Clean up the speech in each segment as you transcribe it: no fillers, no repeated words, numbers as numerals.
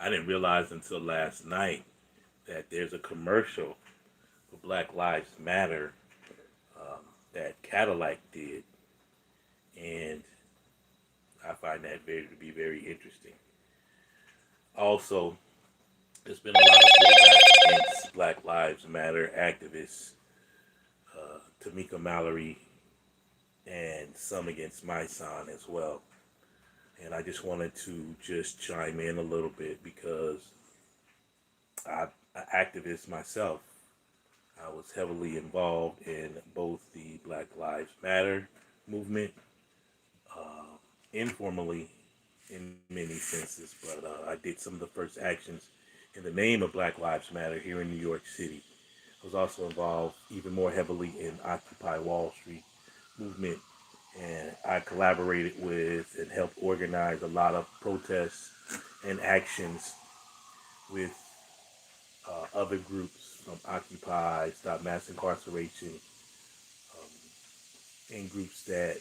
I didn't realize until last night that there's a commercial for Black Lives Matter that Cadillac did, and I find that to be very interesting. Also, there's been a lot of blowback against Black Lives Matter activists, Tamika Mallory, and some against my son as well. And I just wanted to just chime in a little bit because I'm an activist myself. I was heavily involved in both the Black Lives Matter movement, uh, informally in many senses, but I did some of the first actions in the name of Black Lives Matter here in New York City. I was also involved even more heavily in Occupy Wall Street movement, and I collaborated with and helped organize a lot of protests and actions with other groups from Occupy, Stop Mass Incarceration, and groups that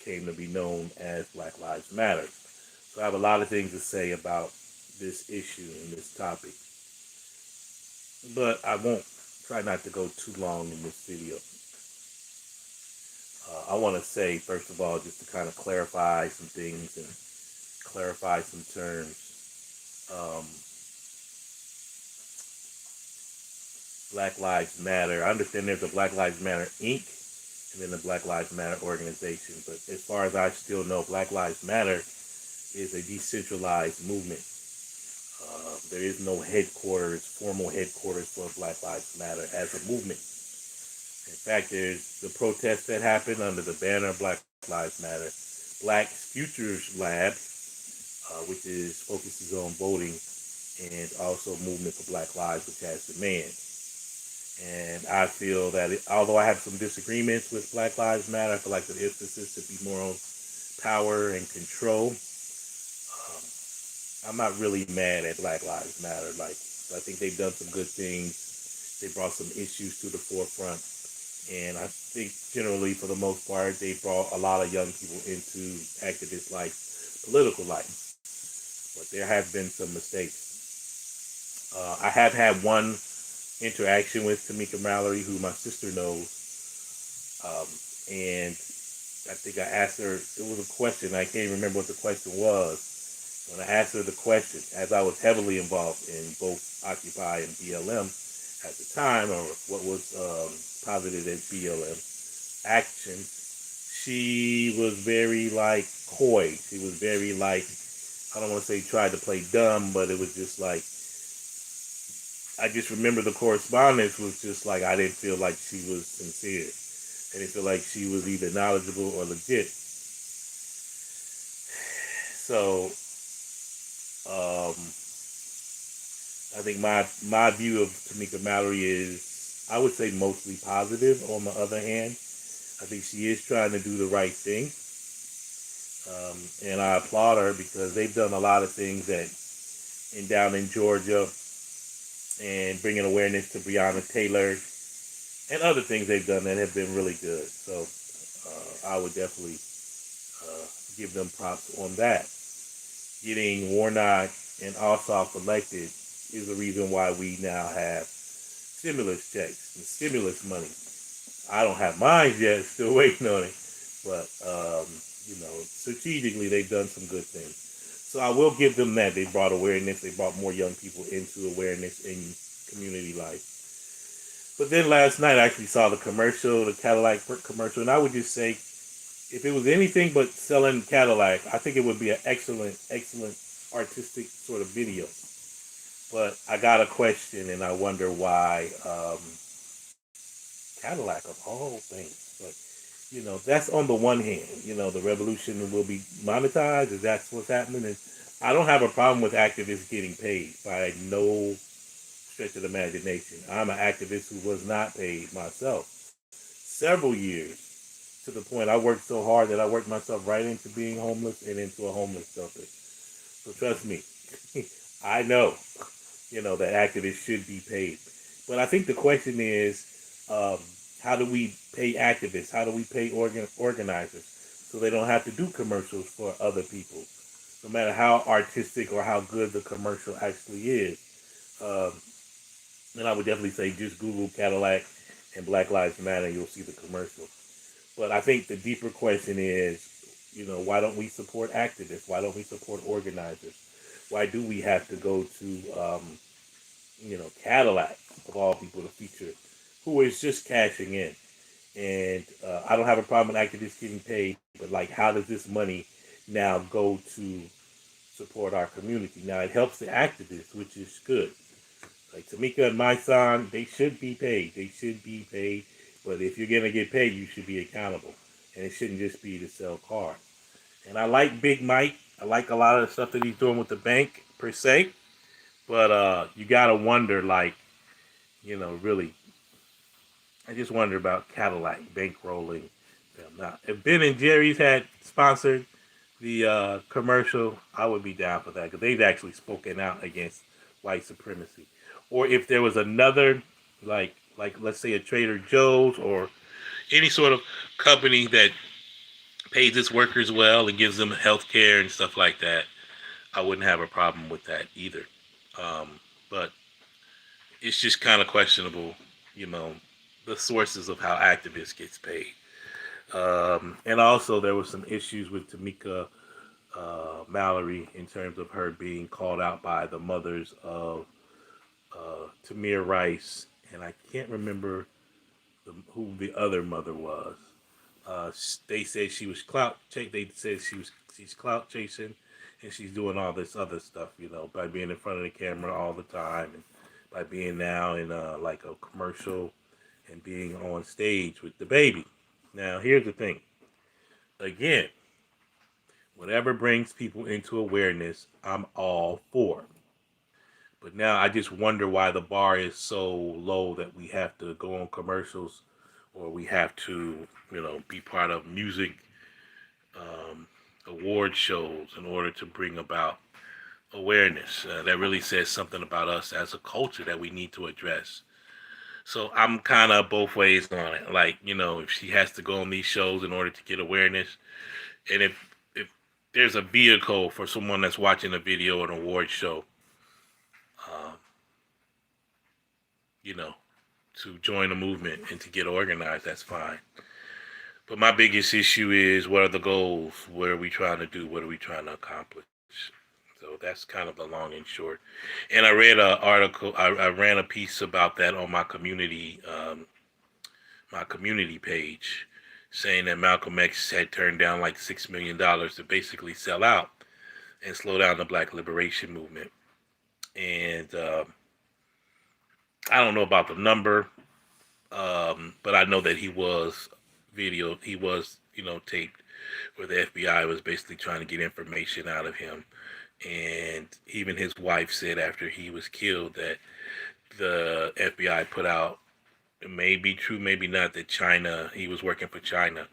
came to be known as Black Lives Matter. So I have a lot of things to say about this issue and this topic, but I won't try not to go too long in this video. I want to say, first of all, just to kind of clarify some things and clarify some terms. Black Lives Matter. I understand there's a Black Lives Matter Inc. and then the Black Lives Matter organization. But as far as I still know, Black Lives Matter is a decentralized movement. There is no headquarters, formal headquarters for Black Lives Matter as a movement. In fact, there's the protests that happened under the banner of Black Lives Matter. Black Futures Lab, which is focuses on voting, and also Movement for Black Lives, which has demands. And I feel that although I have some disagreements with Black Lives Matter, I feel like the emphasis should be more on power and control. I'm not really mad at Black Lives Matter. Like, I think they've done some good things. They brought some issues to the forefront. And I think generally, for the most part, they brought a lot of young people into activist life, political life. But there have been some mistakes. I have had one interaction with Tamika Mallory, who my sister knows. And I think I asked her, it was a question, I can't even remember what the question was. When I asked her the question, as I was heavily involved in both Occupy and BLM at the time, or what was posited as BLM action, she was very like coy. She was very like, I don't want to say tried to play dumb, but it was just like, I just remember the correspondence was just like, I didn't feel like she was sincere. I didn't feel like she was either knowledgeable or legit. So, I think my view of Tamika Mallory is, I would say, mostly positive. On the other hand, I think she is trying to do the right thing. And I applaud her because they've done a lot of things down in Georgia, and bringing awareness to Breonna Taylor and other things they've done that have been really good. So I would definitely give them props on that. Getting Warnock and Ossoff elected is the reason why we now have stimulus checks and stimulus money. I don't have mine yet, still waiting on it. But, strategically they've done some good things. So I will give them that. They brought awareness. They brought more young people into awareness in community life. But then last night I actually saw the commercial, the Cadillac commercial, and I would just say, if it was anything but selling Cadillac, I think it would be an excellent, excellent artistic sort of video. But I got a question, and I wonder why Cadillac of all things. But that's on the one hand. The revolution will be monetized. Is that's what's happening? And I don't have a problem with activists getting paid by no stretch of the imagination. I'm an activist who was not paid myself several years, to the point I worked so hard that I worked myself right into being homeless and into a homeless shelter. So trust me, I know, that activists should be paid. But I think the question is, how do we pay activists? How do we pay organizers so they don't have to do commercials for other people? no matter how artistic or how good the commercial actually is. Um, and I would definitely say just Google Cadillac and Black Lives Matter, and you'll see the commercial. But I think the deeper question is, why don't we support activists? Why don't we support organizers? Why do we have to go to, Cadillac of all people to feature, who is just cashing in? And I don't have a problem with activists getting paid, but like, how does this money now go to support our community? Now it helps the activists, which is good. Like Tamika and my son, they should be paid. They should be paid. But if you're gonna get paid, you should be accountable, and it shouldn't just be to sell cars. And I like Big Mike. I like a lot of the stuff that he's doing with the bank per se. But you gotta wonder, like, really, I just wonder about Cadillac bankrolling them. Now, if Ben and Jerry's had sponsored the commercial, I would be down for that because they've actually spoken out against white supremacy. Or if there was another, like let's say a Trader Joe's or any sort of company that pays its workers well and gives them health care and stuff like that, I wouldn't have a problem with that either. But it's just kind of questionable, you know, the sources of how activists gets paid. And also there was some issues with Tamika Mallory in terms of her being called out by the mothers of Tamir Rice, and I can't remember who the other mother was. They said she was clout. They said she's clout chasing, and she's doing all this other stuff, by being in front of the camera all the time, and by being now in like a commercial, and being on stage with the baby. Now here's the thing. Again, whatever brings people into awareness, I'm all for. But now I just wonder why the bar is so low that we have to go on commercials, or we have to, be part of music um, award shows in order to bring about awareness. That really says something about us as a culture that we need to address. So I'm kind of both ways on it. Like, if she has to go on these shows in order to get awareness, and if there's a vehicle for someone that's watching a video or an award show, um, you know, to join a movement and to get organized, that's fine. But my biggest issue is, what are the goals? What are we trying to do? What are we trying to accomplish? So that's kind of the long and short. And I read an article. I ran a piece about that on my community page, saying that Malcolm X had turned down like $6 million to basically sell out and slow down the Black Liberation Movement. And I don't know about the number, but I know that he was, taped, where the FBI was basically trying to get information out of him. And even his wife said after he was killed that the FBI put out, it may be true, maybe not, that he was working for China.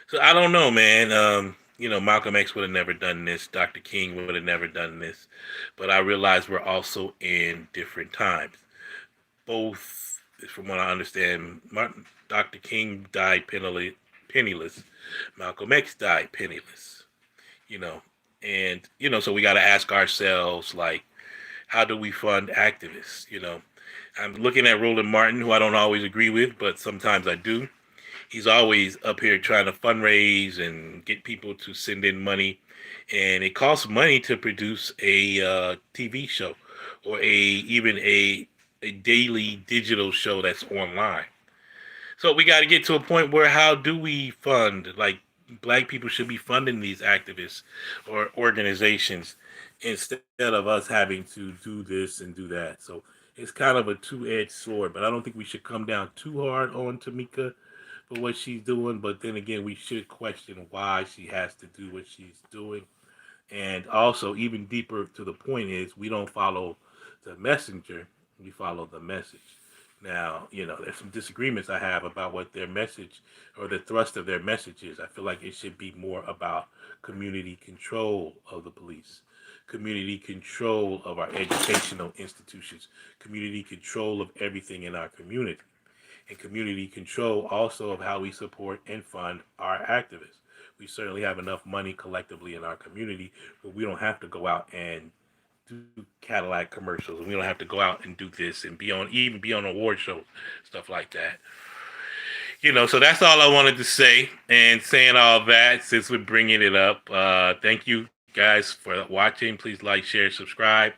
So I don't know, man. Malcolm X would have never done this. Dr. King would have never done this. But I realize we're also in different times. Both, from what I understand, Dr. King died penniless. Malcolm X died penniless. You know, and so we got to ask ourselves, like, how do we fund activists? I'm looking at Roland Martin, who I don't always agree with, but sometimes I do. He's always up here trying to fundraise and get people to send in money, and it costs money to produce a TV show, or even a daily digital show that's online. So we got to get to a point where, how do we fund? Like, black people should be funding these activists or organizations instead of us having to do this and do that. So it's kind of a two-edged sword, but I don't think we should come down too hard on Tamika for what she's doing. But then again, we should question why she has to do what she's doing. And also, even deeper to the point is, we don't follow the messenger, we follow the message. Now, there's some disagreements I have about what their message, or the thrust of their message is. I feel like it should be more about community control of the police, community control of our educational institutions, community control of everything in our community, and community control also of how we support and fund our activists. We certainly have enough money collectively in our community, but we don't have to go out and do Cadillac commercials, and we don't have to go out and do this and be on award shows, stuff like that. So that's all I wanted to say. And saying all that, since we're bringing it up, thank you guys for watching. Please like, share, subscribe.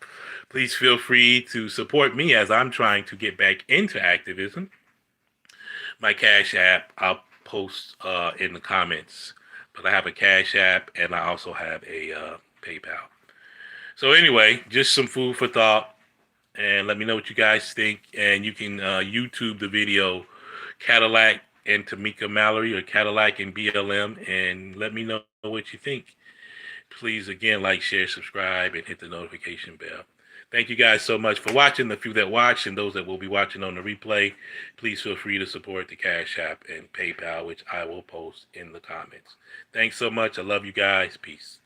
Please feel free to support me as I'm trying to get back into activism. My Cash App, I'll post in the comments. But I have a Cash App and I also have a PayPal. So anyway, just some food for thought. And let me know what you guys think. And you can YouTube the video Cadillac and Tamika Mallory, or Cadillac and BLM, and let me know what you think. Please, again, like, share, subscribe, and hit the notification bell. Thank you guys so much for watching. The few that watched and those that will be watching on the replay, please feel free to support the Cash App and PayPal, which I will post in the comments. Thanks so much. I love you guys. Peace.